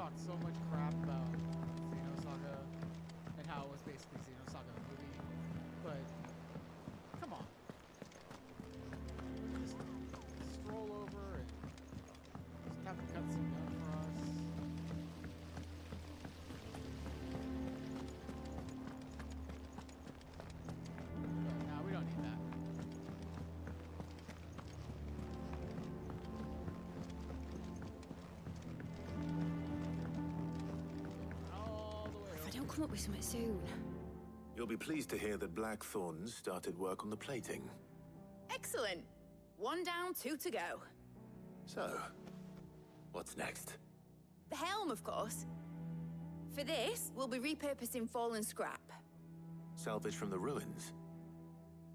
talked so much crap about Xenosaga and how it was basically Xenosaga the movie, but come on. Just stroll over and just have a cutscene done for us. But no, we don't need that. If I don't come up with something soon. You'll be pleased to hear that Blackthorn's started work on the plating. Excellent. 1 down, 2 to go. So, what's next? The helm, of course. For this, we'll be repurposing fallen scrap. Salvage from the ruins?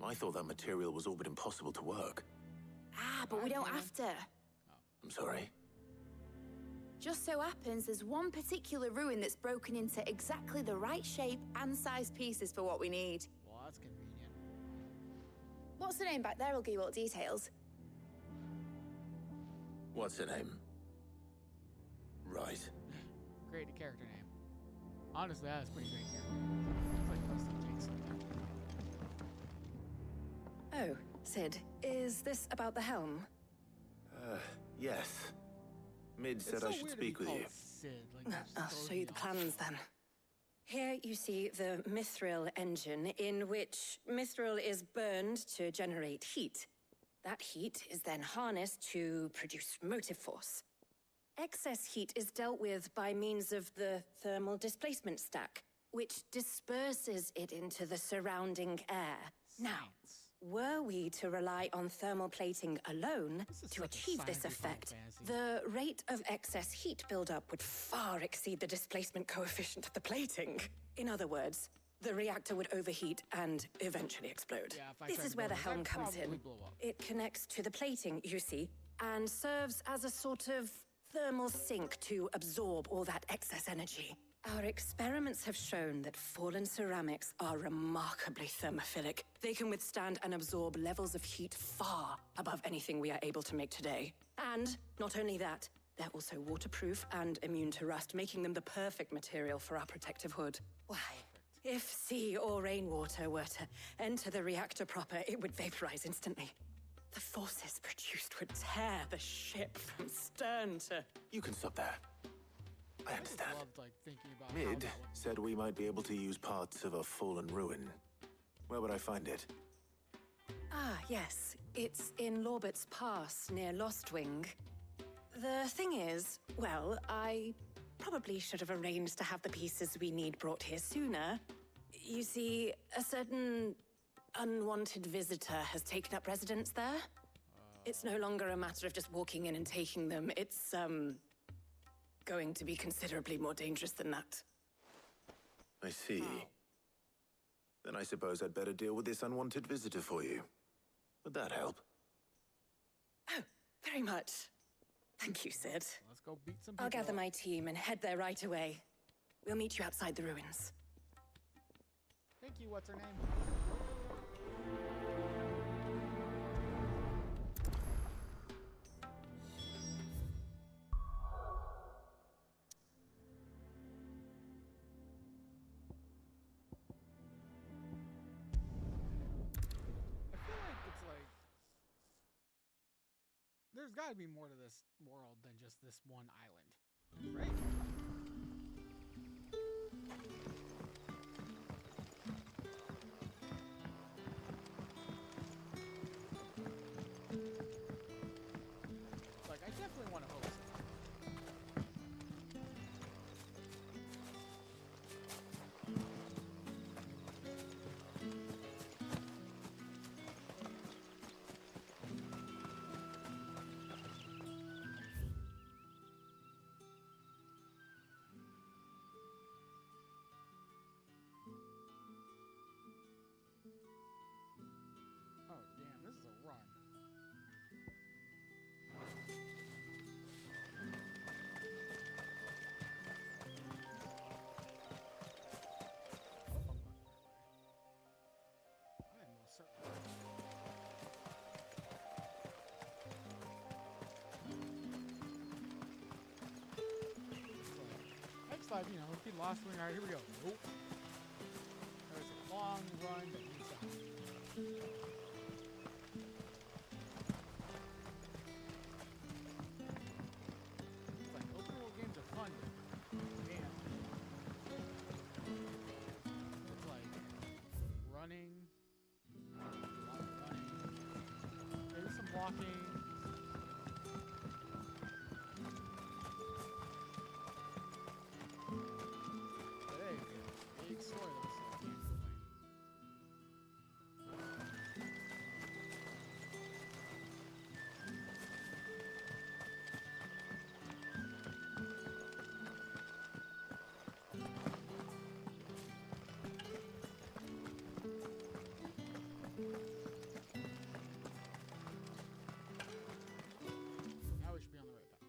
I thought that material was all but impossible to work. Ah, but we don't have to. I'm sorry. Just so happens there's one particular ruin that's broken into exactly the right shape and size pieces for what we need. Well, that's convenient. What's the name back there? I'll give you all the details. What's her name? Right. Great character name. Honestly, that's pretty great character. It's like most of Jake's. Oh, Sid, is this about the helm? Yes. Mid said I should speak with you. Sid. Like, I'll show you the plans then. Here you see the Mithril engine, in which Mithril is burned to generate heat. That heat is then harnessed to produce motive force. Excess heat is dealt with by means of the thermal displacement stack, which disperses it into the surrounding air. Now, were we to rely on thermal plating alone to achieve this effect, the rate of excess heat buildup would far exceed the displacement coefficient of the plating. In other words, the reactor would overheat and eventually explode. Yeah, if I This tried is to where blow the it, helm I'd comes probably in. blow up. It connects to the plating, you see, and serves as a sort of thermal sink to absorb all that excess energy. Our experiments have shown that fallen ceramics are remarkably thermophilic. They can withstand and absorb levels of heat far above anything we are able to make today. And not only that, they're also waterproof and immune to rust, making them the perfect material for our protective hood. Why? If sea or rainwater were to enter the reactor proper, it would vaporize instantly. The forces produced would tear the ship from stern to... You can stop there. I I just understand. loved, like, thinking about how Mid that would... said we might be able to use parts of a fallen ruin. Where would I find it? Ah, yes. It's in Lorbert's Pass, near Lostwing. The thing is, well, I probably should have arranged to have the pieces we need brought here sooner. You see, a certain unwanted visitor has taken up residence there. It's no longer a matter of just walking in and taking them. It's, going to be considerably more dangerous than that. I see. Then I suppose I'd better deal with this unwanted visitor for you. Would that help? Oh, very much. Thank you, Sid. Let's go beat some people I'll gather up. my team and head there right away. We'll meet you outside the ruins. Thank you, what's her name? I feel like it's like there's got to be more to this world than just this one island, right? Like, I definitely want to hope so. thought, you know, if he lost one, all right, here we go. Nope. There was a long run that he shot. It's like open world games are fun. Man. It's like running. A lot of running. Maybe some walking. But hey, big story that this little game's playing. Now we should be on the right path.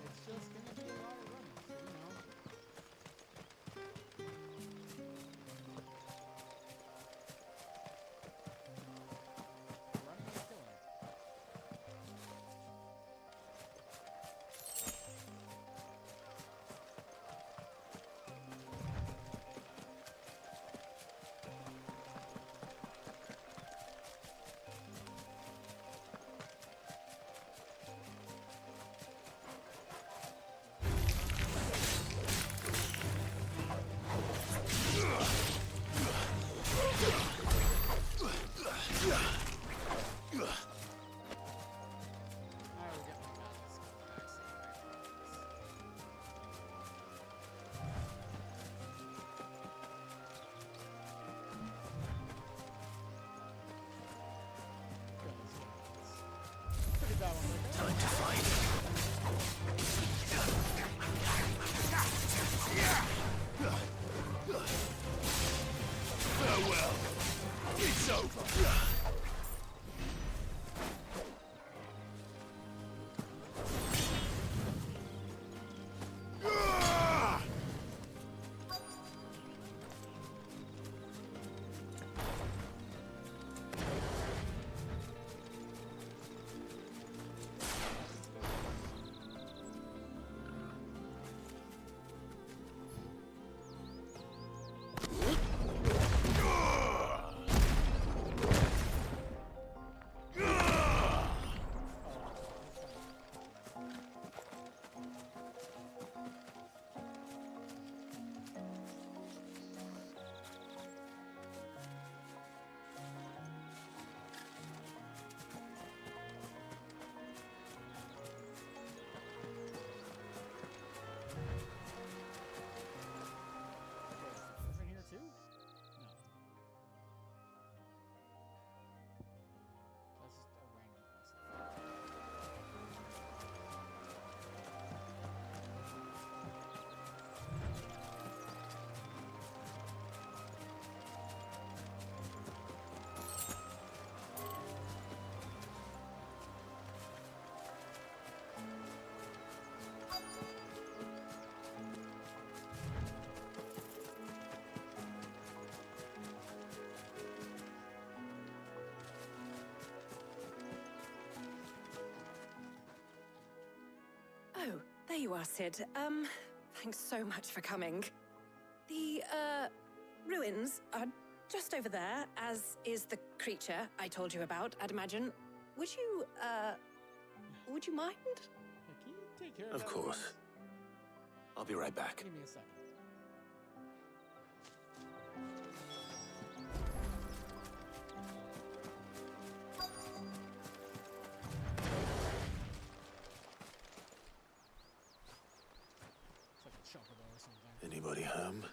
It's just gonna be a lot of running, so, you know. Running and killing. I will get my balance back so I promise. Good, let's go. It's pretty bad one right there. Time to fight. Farewell. It's over. Is it here too? No. That's just a random quest. Oh, there you are, Sid. Thanks so much for coming. The, ruins are just over there, as is the creature I told you about, I'd imagine. Would you mind? Hey, can you take care of Of that, course. please? I'll be right back. Give me a second. It's like a chocobo or something. Anybody home?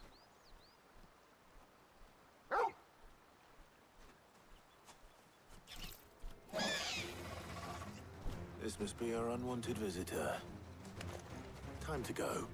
This must be our unwanted visitor. Time to go.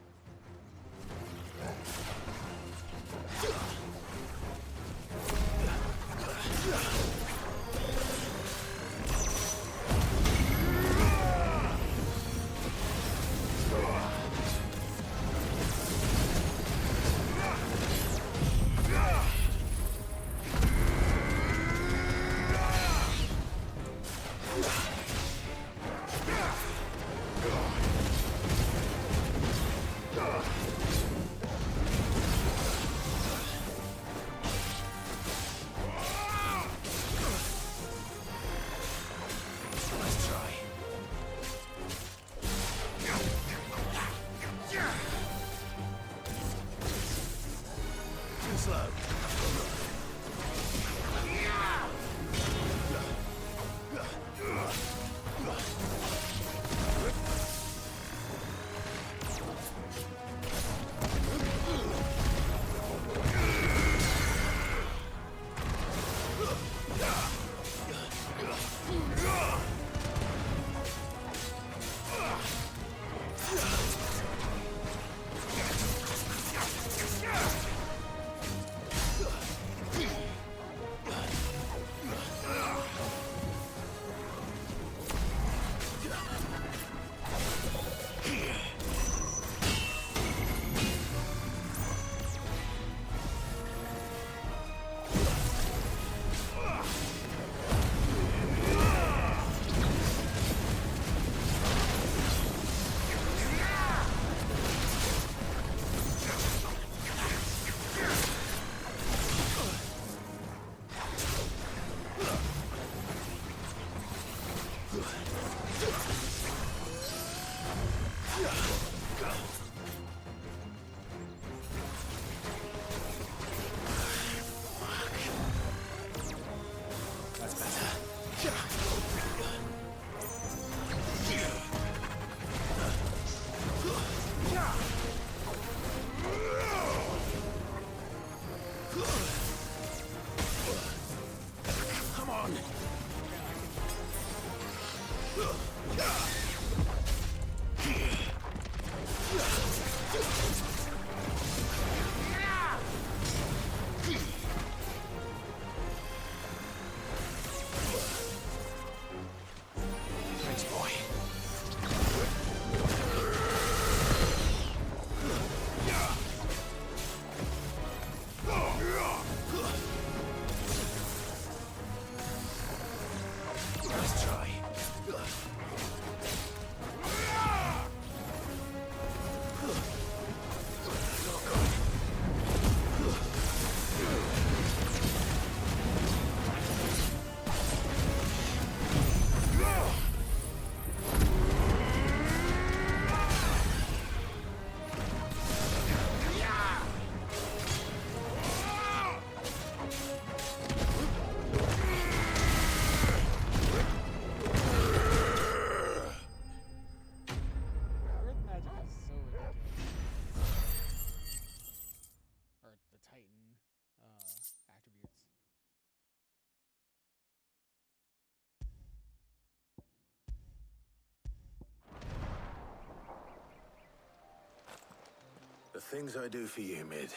The things I do for you, Mid.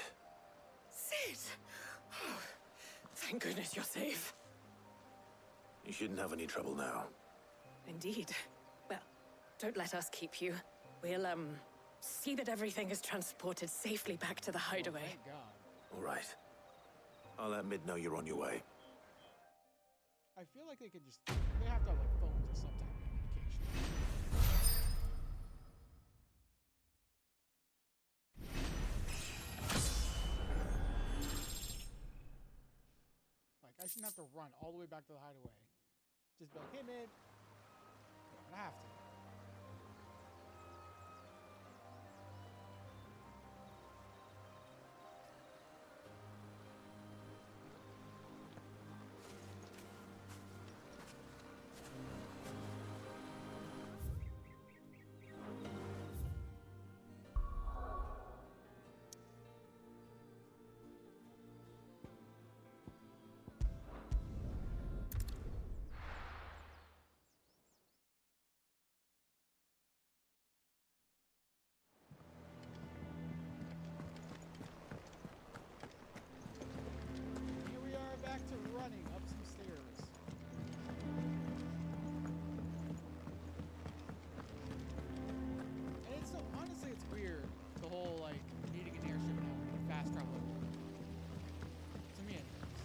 Cid! Oh, thank goodness you're safe. You shouldn't have any trouble now. Indeed. Well, don't let us keep you. We'll, see that everything is transported safely back to the hideaway. Thank God. All right. I'll let Mid know you're on your way. I feel like they could just... They have to have, like, phones or some type of communication. Like, I shouldn't have to run all the way back to the hideaway. Just be like, hey, Mid. I don't have to. Back to running up some stairs. And it's so, honestly, it's weird, the whole, like, needing an airship and fast travel. To me, anyways.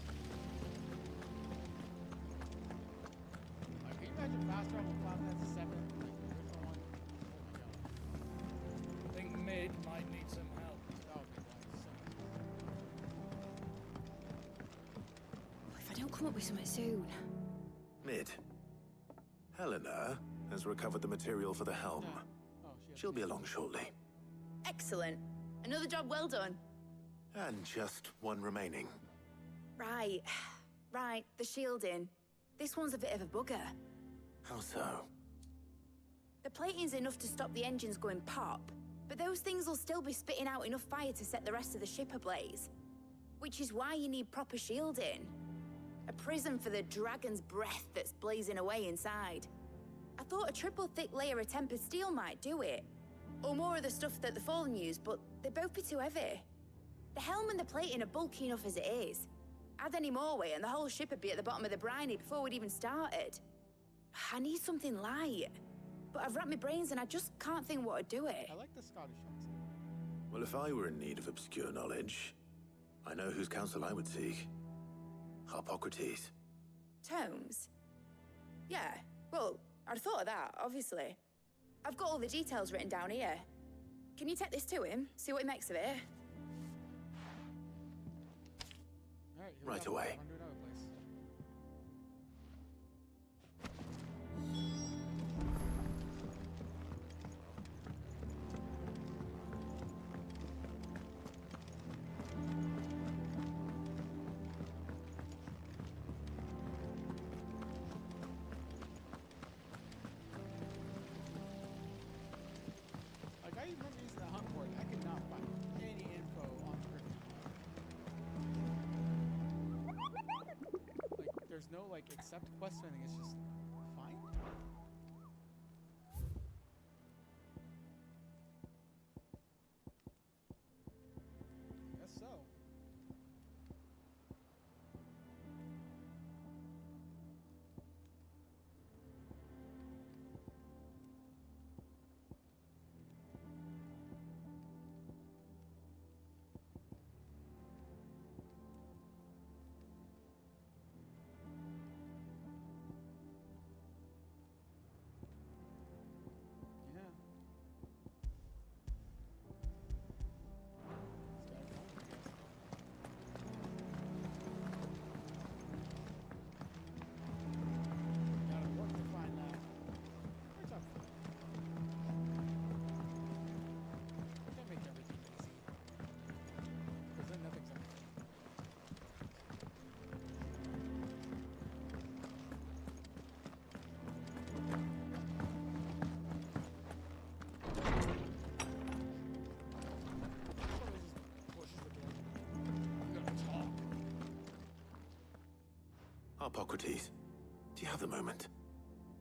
Like, can you imagine fast travel in Final Fantasy 7? Like, the original one? Oh my god. I think Mid might need some help. That would be nice. If I don't come up with something soon. Mid. Helena has recovered the material for the helm. Oh, She'll be along shortly. Excellent. Another job well done. And just one remaining. Right. Right, the shielding. This one's a bit of a bugger. How so? The plating's enough to stop the engines going pop, but those things will still be spitting out enough fire to set the rest of the ship ablaze. Which is why you need proper shielding. A prison for the dragon's breath that's blazing away inside. I thought a triple thick layer of tempered steel might do it. Or more of the stuff that the Fallen use, but they'd both be too heavy. The helm and the plating are bulky enough as it is. Add any more weight and the whole ship would be at the bottom of the briny before we'd even started. I need something light. But I've racked my brains and I just can't think what would do it. I like the Scottish accent. Well, if I were in need of obscure knowledge, I know whose counsel I would seek. Harpocrates. Tomes? Yeah, well, I'd thought of that, obviously. I've got all the details written down here. Can you take this to him, see what he makes of it? All right, here we Right go. away. On to another place. Like, I remember using the hunt board. I could not find any info on the Griffin. Like, there's no, like, accept quest or anything. It's just find. Guess so. Yeah. Gotta work to find that. Where's up? Can't make everything easy. Because then nothing's up. Harpocrates, do you have the moment?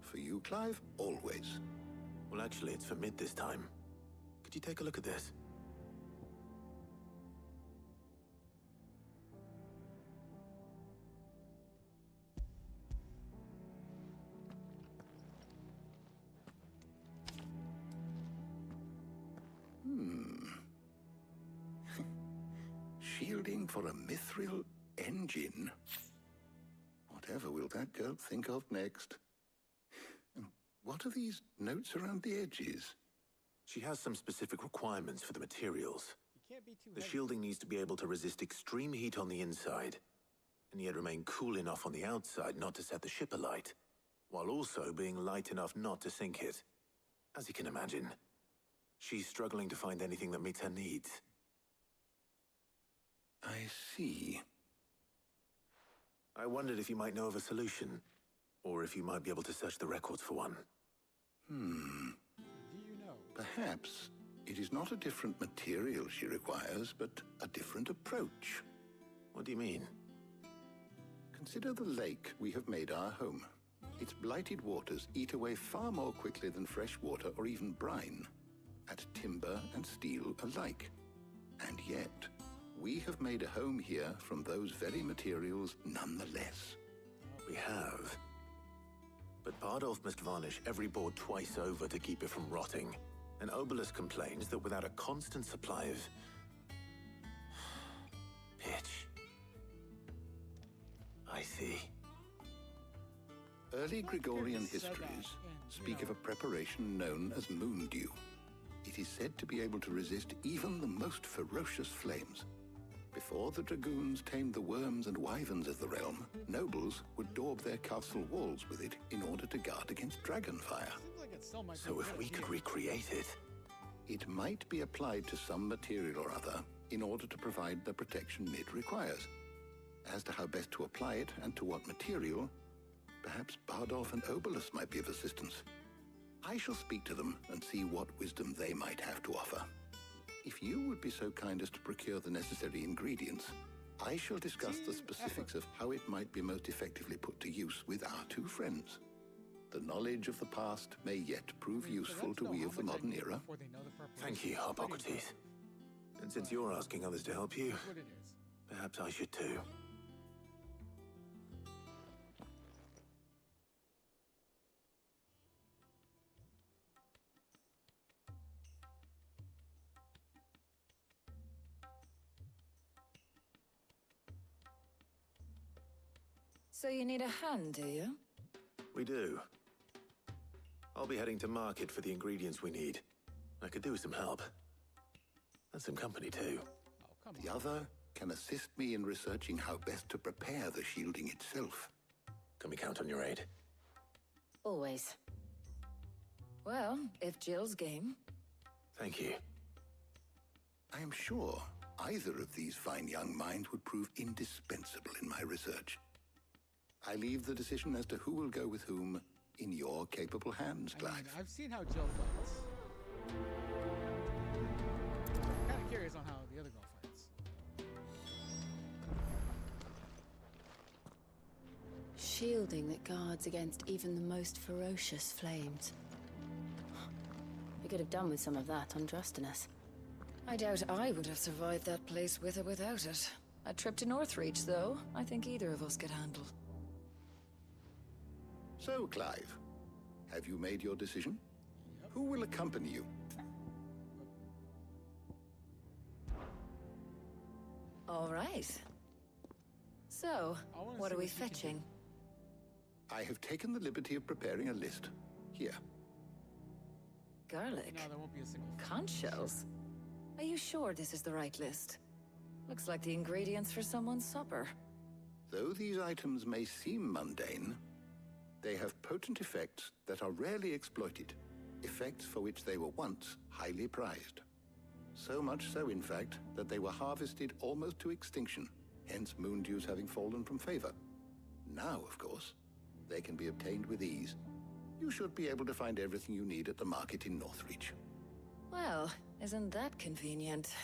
For you, Clive, always. Well, actually, it's for mid this time. Could you take a look at this? Shielding for a mithril engine. Whatever will that girl think of next? And what are these notes around the edges? She has some specific requirements for the materials. You can't be too The heavy. shielding needs to be able to resist extreme heat on the inside, and yet remain cool enough on the outside not to set the ship alight, while also being light enough not to sink it. As you can imagine, she's struggling to find anything that meets her needs. I see. I wondered if you might know of a solution, or if you might be able to search the records for one. Do you know? Perhaps it is not a different material she requires, but a different approach. What do you mean? Consider the lake we have made our home. Its blighted waters eat away far more quickly than fresh water or even brine, at timber and steel alike. And yet, we have made a home here from those very materials nonetheless. We have. But Bardolph must varnish every board twice over to keep it from rotting. And Obolus complains that without a constant supply of pitch. I see. Early Gregorian said that, histories and, speak of a preparation known as moondew. It is said to be able to resist even the most ferocious flames. Before the dragoons tamed the worms and wyverns of the realm, nobles would daub their castle walls with it in order to guard against dragon fire. Seems like it still might So be if good we could here. recreate it, It might be applied to some material or other, in order to provide the protection Mid requires. As to how best to apply it and to what material, perhaps Bardolph and Obolus might be of assistance. I shall speak to them and see what wisdom they might have to offer. If you would be so kind as to procure the necessary ingredients, I shall discuss the specifics of how it might be most effectively put to use with our two friends. The knowledge of the past may yet prove useful to we of the modern era. Thank you, Harpocrates. And since you're asking others to help you, What it is. perhaps I should too. So you need a hand, do you? We do. I'll be heading to market for the ingredients we need. I could do with some help. And some company too. Oh, come The on. other can assist me in researching how best to prepare the shielding itself. Can we count on your aid? Always. Well, if Jill's game. Thank you. I am sure either of these fine young minds would prove indispensable in my research. I leave the decision as to who will go with whom in your capable hands, I mean, Clive. I've seen how Jill fights. I'm kind of curious on how the other girl fights. Shielding that guards against even the most ferocious flames. We could have done with some of that on Drustinus. I doubt I would have survived that place with or without it. A trip to Northreach, though, I think either of us could handle. So, Clive, have you made your decision? Yep. Who will accompany you? All right. So, I wanna what see are we what you can do. fetching? I have taken the liberty of preparing a list. Here. Garlic. No, there won't be a single. Conch shells. Are you sure this is the right list? Looks like the ingredients for someone's supper. Though these items may seem mundane, they have potent effects that are rarely exploited, effects for which they were once highly prized. So much so, in fact, that they were harvested almost to extinction, hence moon dews having fallen from favor. Now, of course, they can be obtained with ease. You should be able to find everything you need at the market in Northreach. Well, isn't that convenient?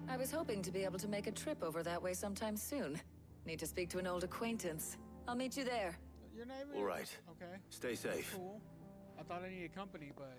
I was hoping to be able to make a trip over that way sometime soon. Need to speak to an old acquaintance. I'll meet you there. Your name? All right. Okay. Stay safe. Cool. I thought I needed company, but